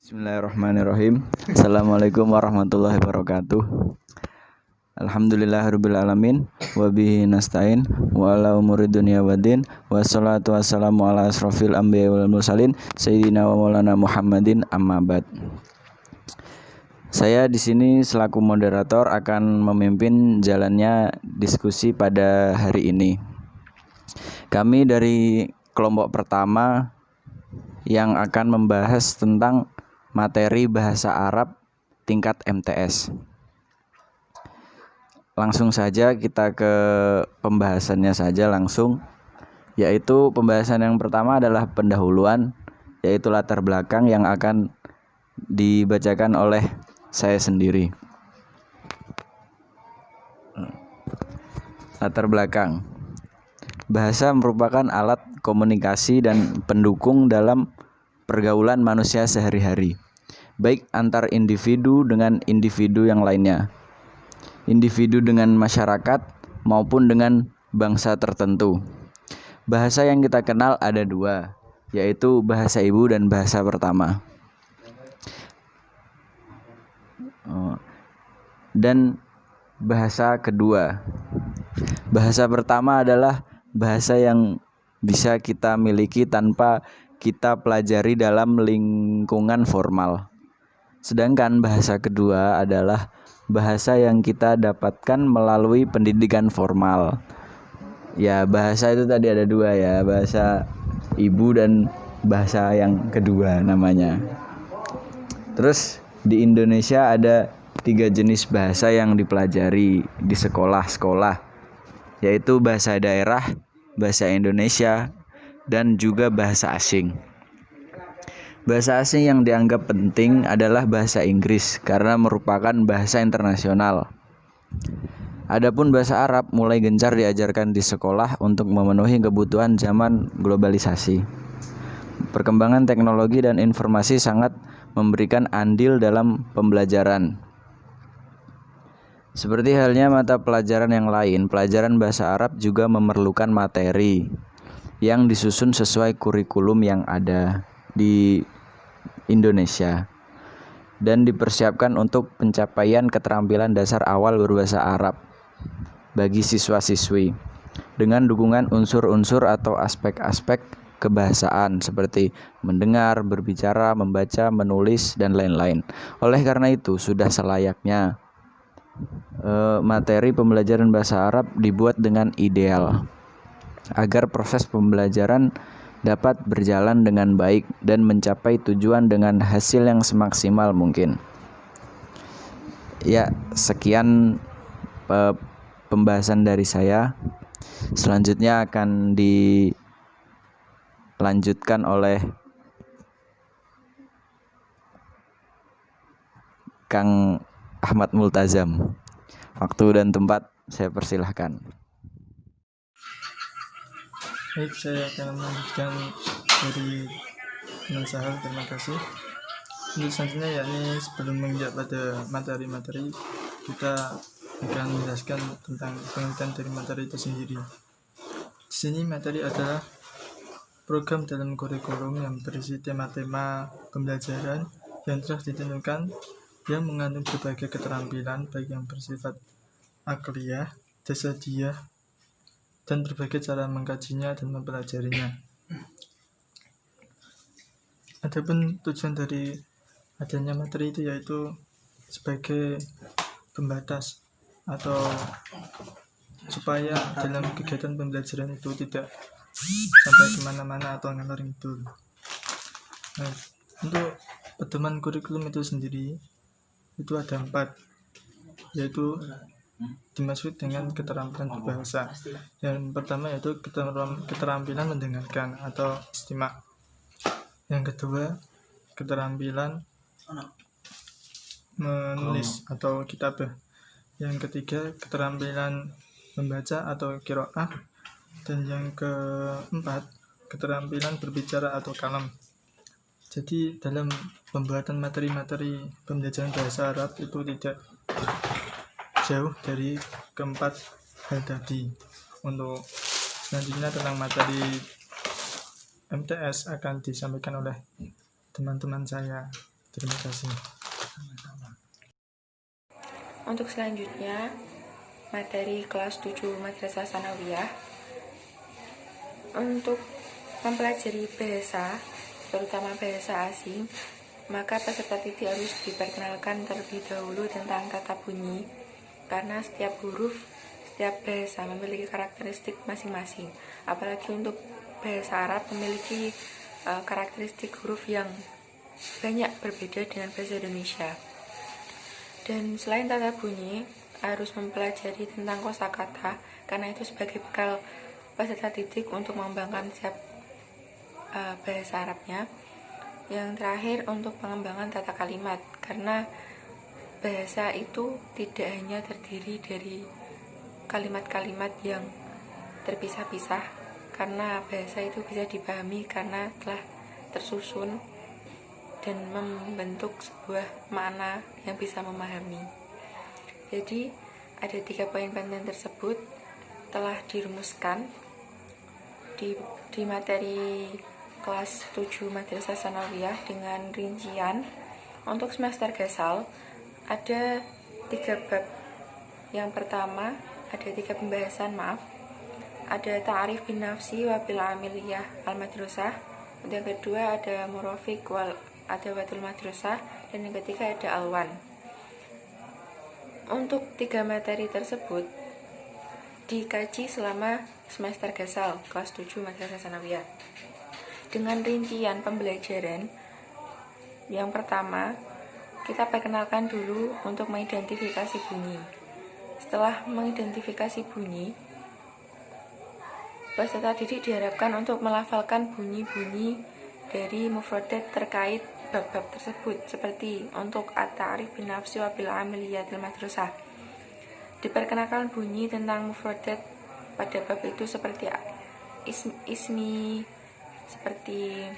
Bismillahirrahmanirrahim. Assalamualaikum warahmatullahi wabarakatuh. Alhamdulillahirabbil alamin wa bihi nasta'in wa ala umuri dunya waddin wassalatu wassalamu ala asrofil anbiya'i wal mursalin sayyidina wa maulana Muhammadin amma ba'd. Saya di sini selaku moderator akan memimpin jalannya diskusi pada hari ini. Kami dari kelompok pertama yang akan membahas tentang materi bahasa Arab tingkat MTS. Langsung saja kita ke pembahasannya saja langsung, yaitu pembahasan yang pertama adalah pendahuluan, yaitu latar belakang yang akan dibacakan oleh saya sendiri. Latar belakang. Bahasa merupakan alat komunikasi dan pendukung dalam pergaulan manusia sehari-hari, baik antar individu dengan individu yang lainnya, individu dengan masyarakat maupun dengan bangsa tertentu. Bahasa yang kita kenal ada dua, yaitu bahasa ibu dan bahasa pertama. Dan bahasa kedua. Bahasa pertama adalah bahasa yang bisa kita miliki tanpa kita pelajari dalam lingkungan formal. Sedangkan bahasa kedua adalah bahasa yang kita dapatkan melalui pendidikan formal. Ya, bahasa itu tadi ada dua ya, bahasa ibu dan bahasa yang kedua namanya. Terus di Indonesia ada 3 jenis bahasa yang dipelajari di sekolah-sekolah, yaitu bahasa daerah, bahasa Indonesia, dan juga bahasa asing. Bahasa asing yang dianggap penting adalah bahasa Inggris karena merupakan bahasa internasional. Adapun bahasa Arab mulai gencar diajarkan di sekolah untuk memenuhi kebutuhan zaman globalisasi. Perkembangan teknologi dan informasi sangat memberikan andil dalam pembelajaran. Seperti halnya mata pelajaran yang lain, pelajaran bahasa Arab juga memerlukan materi yang disusun sesuai kurikulum yang ada di Indonesia dan dipersiapkan untuk pencapaian keterampilan dasar awal berbahasa Arab bagi siswa-siswi dengan dukungan unsur-unsur atau aspek-aspek kebahasaan seperti mendengar, berbicara, membaca, menulis, dan lain-lain. Oleh karena itu, sudah selayaknya materi pembelajaran bahasa Arab dibuat dengan ideal agar proses pembelajaran dapat berjalan dengan baik dan mencapai tujuan dengan hasil yang semaksimal mungkin. Ya, sekian pembahasan dari saya. Selanjutnya akan dilanjutkan oleh Kang Ahmad Multazam. Waktu dan tempat saya persilahkan. Baik, saya akan melanjutkan dari teman saya. Terima kasih. Untuk selanjutnya, yakni sebelum menginjak pada materi-materi, kita akan menjelaskan tentang pengertian dari materi itu sendiri. Di sini materi adalah program dalam kurikulum yang berisi tema-tema pembelajaran yang telah ditentukan yang mengandung berbagai keterampilan baik yang bersifat akliyah, jasadiah, dan berbagai cara mengkajinya dan mempelajarinya. Adapun tujuan dari adanya materi itu yaitu sebagai pembatas atau supaya dalam kegiatan pembelajaran itu tidak sampai kemana-mana atau ngalor ngidul. Nah, untuk pedoman kurikulum itu sendiri itu ada 4, yaitu dimaksud dengan keterampilan berbahasa. Yang pertama yaitu keterampilan mendengarkan atau istima'. Yang kedua, keterampilan menulis atau kitabah. Yang ketiga, keterampilan membaca atau qiraah. Dan yang keempat, keterampilan berbicara atau kalam. Jadi dalam pembuatan materi-materi pembelajaran bahasa Arab itu tidak jauh dari keempat hal tadi. Untuk selanjutnya tentang materi MTS akan disampaikan oleh teman-teman saya. Terima kasih. Untuk selanjutnya, materi kelas 7 Madrasah Sanawiyah. Untuk mempelajari bahasa, terutama bahasa asing, maka peserta didik harus diperkenalkan terlebih dahulu tentang tata bunyi, karena setiap huruf, setiap bahasa memiliki karakteristik masing-masing. Apalagi untuk bahasa Arab memiliki karakteristik huruf yang banyak berbeda dengan bahasa Indonesia. Dan selain tata bunyi, harus mempelajari tentang kosakata, karena itu sebagai bekal peserta didik untuk mengembangkan bahasa Arabnya. Yang terakhir, untuk pengembangan tata kalimat, karena bahasa itu tidak hanya terdiri dari kalimat-kalimat yang terpisah-pisah, karena bahasa itu bisa dipahami karena telah tersusun dan membentuk sebuah makna yang bisa memahami. Jadi ada 3 poin penting tersebut telah dirumuskan di materi kelas 7 Madrasah Sanawiyah dengan rincian. Untuk semester gasal ada 3 bab. Yang pertama ada 3 pembahasan, ada ta'arif bin nafsi wa bil amiliyah al madrasah. Yang kedua ada murafiq wal adawatul madrasah, dan yang ketiga ada alwan. Untuk 3 materi tersebut dikaji selama semester gasal kelas 7 Madrasah Sanawiyah dengan rincian pembelajaran. Yang pertama, kita perkenalkan dulu untuk mengidentifikasi bunyi. Setelah mengidentifikasi bunyi, peserta didik diharapkan untuk melafalkan bunyi-bunyi dari mufradat terkait bab-bab tersebut, seperti untuk at-ta'rif bin nafsi wa bil amaliyatil madrasah. Diperkenalkan bunyi tentang mufradat pada bab itu seperti ismi, seperti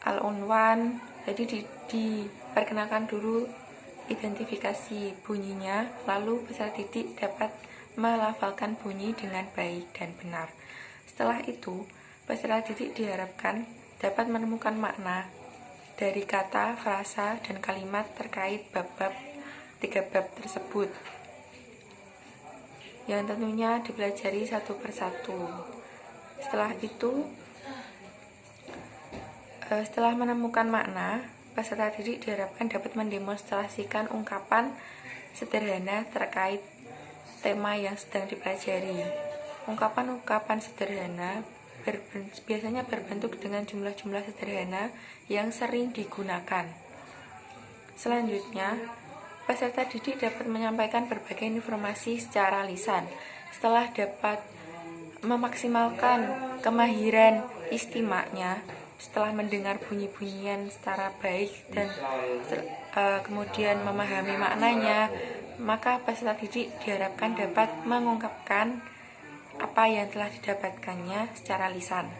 al-unwan. Jadi diperkenalkan dulu identifikasi bunyinya, lalu peserta didik dapat melafalkan bunyi dengan baik dan benar. Setelah itu, peserta didik diharapkan dapat menemukan makna dari kata, frasa, dan kalimat terkait bab-bab 3 bab tersebut, yang tentunya dipelajari satu persatu. Setelah itu, setelah menemukan makna, peserta didik diharapkan dapat mendemonstrasikan ungkapan sederhana terkait tema yang sedang dipelajari. Ungkapan-ungkapan sederhana biasanya berbentuk dengan jumlah-jumlah sederhana yang sering digunakan. Selanjutnya, peserta didik dapat menyampaikan berbagai informasi secara lisan. Setelah dapat memaksimalkan kemahiran istimaknya, setelah mendengar bunyi-bunyian secara baik dan kemudian memahami maknanya, maka peserta didik diharapkan dapat mengungkapkan apa yang telah didapatkannya secara lisan,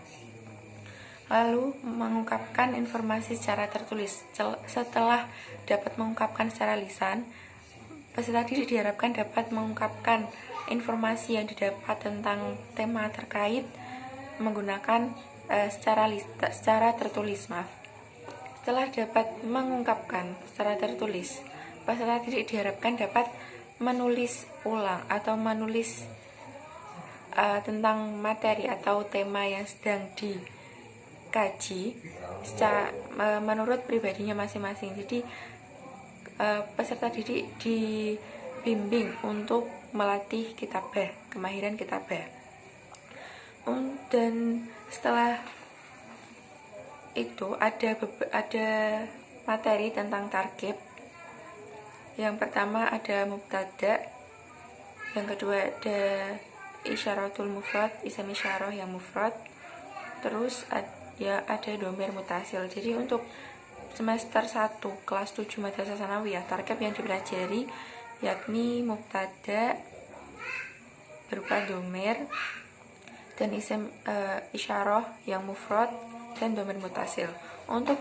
lalu mengungkapkan informasi secara tertulis. Setelah dapat mengungkapkan secara lisan, peserta didik diharapkan dapat mengungkapkan informasi yang didapat tentang tema terkait menggunakan secara tertulis. Setelah dapat mengungkapkan secara tertulis, peserta didik diharapkan dapat menulis ulang atau menulis tentang materi atau tema yang sedang dikaji menurut pribadinya masing-masing. Jadi peserta didik dibimbing untuk melatih kitabah, kemahiran kitabah. Dan setelah itu ada materi tentang tarkib. Yang pertama ada mubtada, yang kedua ada isyaratul mufrad, isim isyarah yang mufrad, terus ada domir mutasil. Jadi untuk semester 1 kelas 7 Madrasah Sanawiyah, tarkib yang dipelajari yakni mubtada berupa domir dan isim isyarah yang mufrad dan domir mutasil. Untuk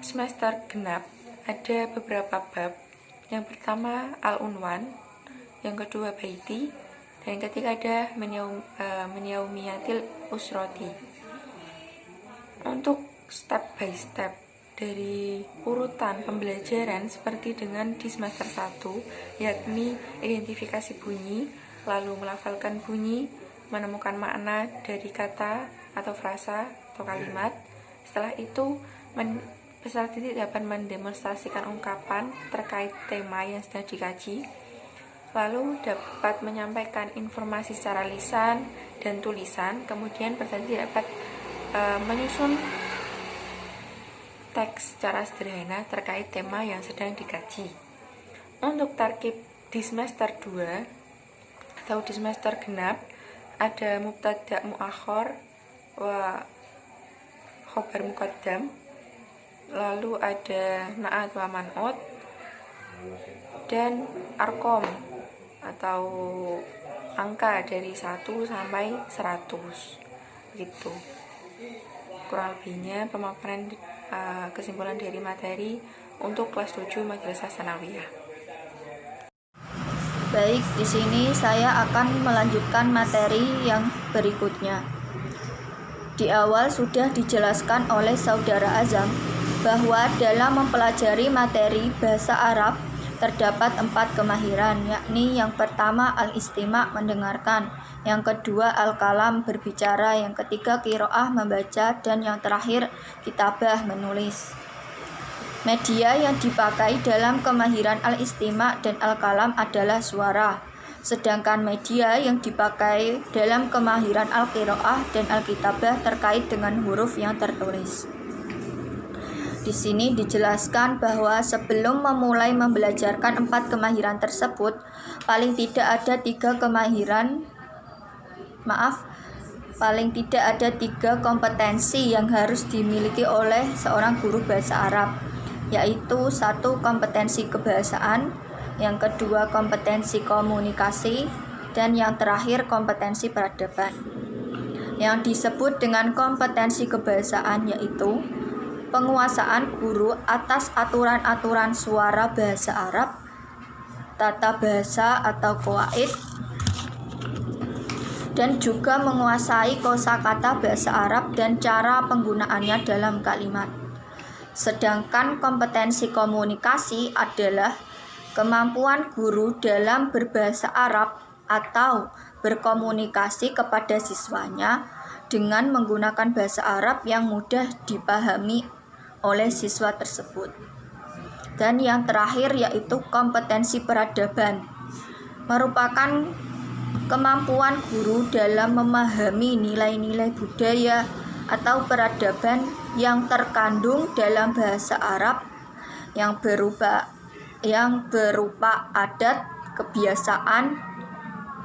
semester genap ada beberapa bab. Yang pertama al-unwan, yang kedua baiti, dan yang ketiga ada menyaumiyatil usroti. Untuk step by step dari urutan pembelajaran seperti dengan di semester 1, yakni identifikasi bunyi, lalu melafalkan bunyi, menemukan makna dari kata atau frasa atau kalimat. Setelah itu, peserta didik dapat mendemonstrasikan ungkapan terkait tema yang sedang dikaji, lalu dapat menyampaikan informasi secara lisan dan tulisan. Kemudian peserta didik dapat menyusun teks secara sederhana terkait tema yang sedang dikaji. Untuk tarkib di semester 2 atau di semester genap, ada mubtada muakhor wa khobar muqaddam, lalu ada na'at wa man'ut, dan arkom atau angka dari 1 sampai 100 gitu. Kurang lebihnya pemaparan kesimpulan dari materi untuk kelas 7 Madrasah Tsanawiyah. Baik, di sini saya akan melanjutkan materi yang berikutnya. Di awal sudah dijelaskan oleh Saudara Azam bahwa dalam mempelajari materi bahasa Arab terdapat 4 kemahiran, yakni yang pertama al-istima' mendengarkan, yang kedua al-kalam berbicara, yang ketiga qiraah membaca, dan yang terakhir kitabah menulis. Media yang dipakai dalam kemahiran al-istima' dan al-kalam adalah suara, sedangkan media yang dipakai dalam kemahiran al-qiraah dan al-kitabah terkait dengan huruf yang tertulis. Di sini dijelaskan bahwa sebelum memulai membelajarkan 4 kemahiran tersebut, paling tidak ada 3 kompetensi yang harus dimiliki oleh seorang guru bahasa Arab, yaitu 1. Kompetensi kebahasaan, yang kedua kompetensi komunikasi, dan yang terakhir kompetensi peradaban. Yang disebut dengan kompetensi kebahasaan yaitu penguasaan guru atas aturan-aturan suara bahasa Arab, tata bahasa atau qawaid, dan juga menguasai kosakata bahasa Arab dan cara penggunaannya dalam kalimat. Sedangkan kompetensi komunikasi adalah kemampuan guru dalam berbahasa Arab atau berkomunikasi kepada siswanya dengan menggunakan bahasa Arab yang mudah dipahami oleh siswa tersebut. Dan yang terakhir yaitu kompetensi peradaban, merupakan kemampuan guru dalam memahami nilai-nilai budaya atau peradaban yang terkandung dalam bahasa Arab yang berupa adat, kebiasaan,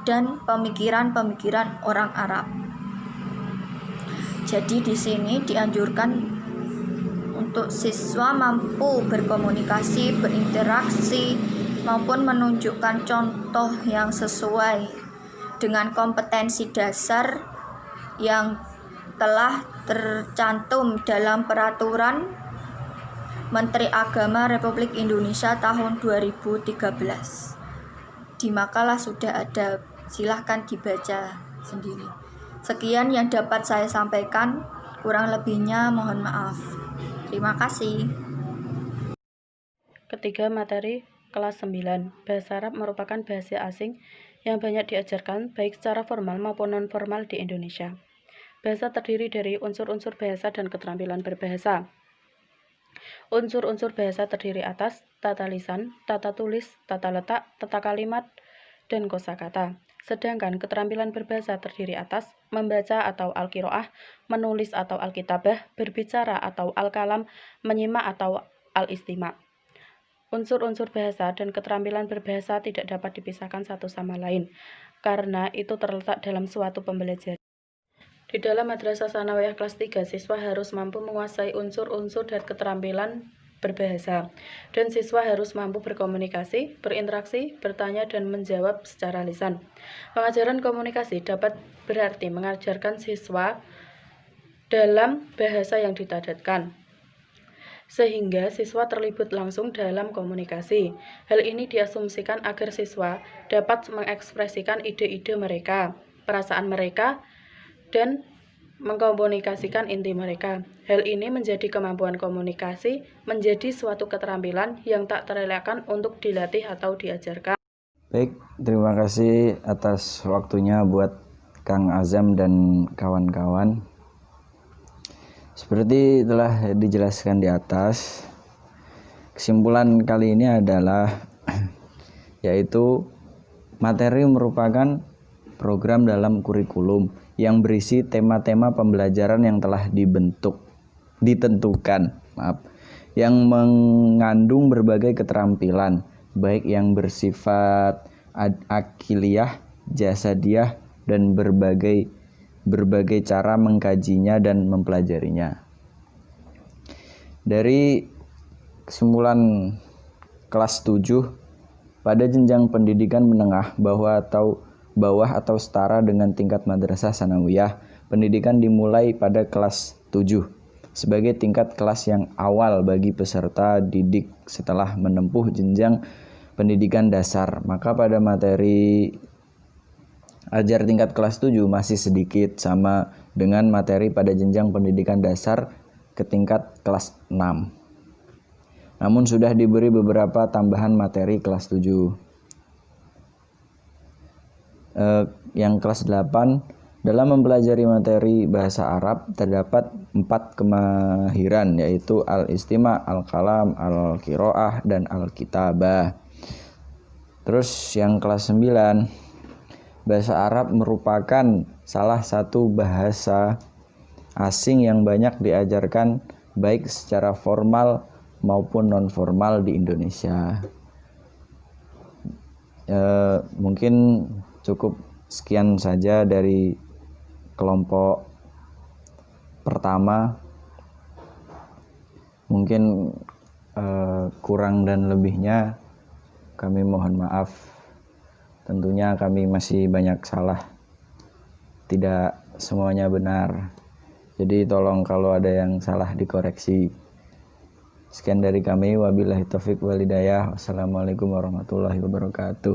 dan pemikiran-pemikiran orang Arab. Jadi di sini dianjurkan untuk siswa mampu berkomunikasi, berinteraksi, maupun menunjukkan contoh yang sesuai dengan kompetensi dasar yang telah tercantum dalam Peraturan Menteri Agama Republik Indonesia tahun 2013. Di makalah sudah ada, silahkan dibaca sendiri. Sekian yang dapat saya sampaikan, kurang lebihnya mohon maaf. Terima kasih. Ketiga, materi kelas 9. Bahasa Arab merupakan bahasa asing yang banyak diajarkan baik secara formal maupun non-formal di Indonesia. Bahasa terdiri dari unsur-unsur bahasa dan keterampilan berbahasa. Unsur-unsur bahasa terdiri atas tata lisan, tata tulis, tata letak, tata kalimat, dan kosakata. Sedangkan keterampilan berbahasa terdiri atas membaca atau al-qiraah, menulis atau al-kitabah, berbicara atau al-kalam, menyimak atau al-istima'. Unsur-unsur bahasa dan keterampilan berbahasa tidak dapat dipisahkan satu sama lain, karena itu terletak dalam suatu pembelajaran. Di dalam Madrasah Tsanawiyah kelas 3, siswa harus mampu menguasai unsur-unsur dan keterampilan berbahasa, dan siswa harus mampu berkomunikasi, berinteraksi, bertanya, dan menjawab secara lisan. Pengajaran komunikasi dapat berarti mengajarkan siswa dalam bahasa yang ditadatkan, sehingga siswa terlibat langsung dalam komunikasi. Hal ini diasumsikan agar siswa dapat mengekspresikan ide-ide mereka, perasaan mereka, dan mengkomunikasikan inti mereka. Hal ini menjadi kemampuan komunikasi, menjadi suatu keterampilan yang tak terelakkan untuk dilatih atau diajarkan. Baik, terima kasih atas waktunya buat Kang Azam dan kawan-kawan. Seperti telah dijelaskan di atas, kesimpulan kali ini adalah yaitu materi merupakan program dalam kurikulum yang berisi tema-tema pembelajaran yang telah ditentukan, yang mengandung berbagai keterampilan, baik yang bersifat akiliyah, jasadiyah, dan berbagai cara mengkajinya dan mempelajarinya. Dari kesimpulan kelas 7, pada jenjang pendidikan menengah bawah atau setara dengan tingkat madrasah sanawiyah, pendidikan dimulai pada kelas 7 sebagai tingkat kelas yang awal bagi peserta didik setelah menempuh jenjang pendidikan dasar. Maka pada materi ajar tingkat kelas 7 masih sedikit, sama dengan materi pada jenjang pendidikan dasar ke tingkat kelas 6. Namun sudah diberi beberapa tambahan materi kelas 7. Yang kelas 8, dalam mempelajari materi bahasa Arab terdapat 4 kemahiran, yaitu al-istima', al-kalam, al-qiraah, dan al-kitabah. Terus yang kelas 9, bahasa Arab merupakan salah satu bahasa asing yang banyak diajarkan baik secara formal maupun non formal di Indonesia. Mungkin cukup sekian saja dari kelompok pertama. Mungkin kurang dan lebihnya kami mohon maaf. Tentunya kami masih banyak salah, tidak semuanya benar. Jadi tolong kalau ada yang salah dikoreksi. Sekian dari kami, wabillahi taufik wal hidayah. Wassalamualaikum warahmatullahi wabarakatuh.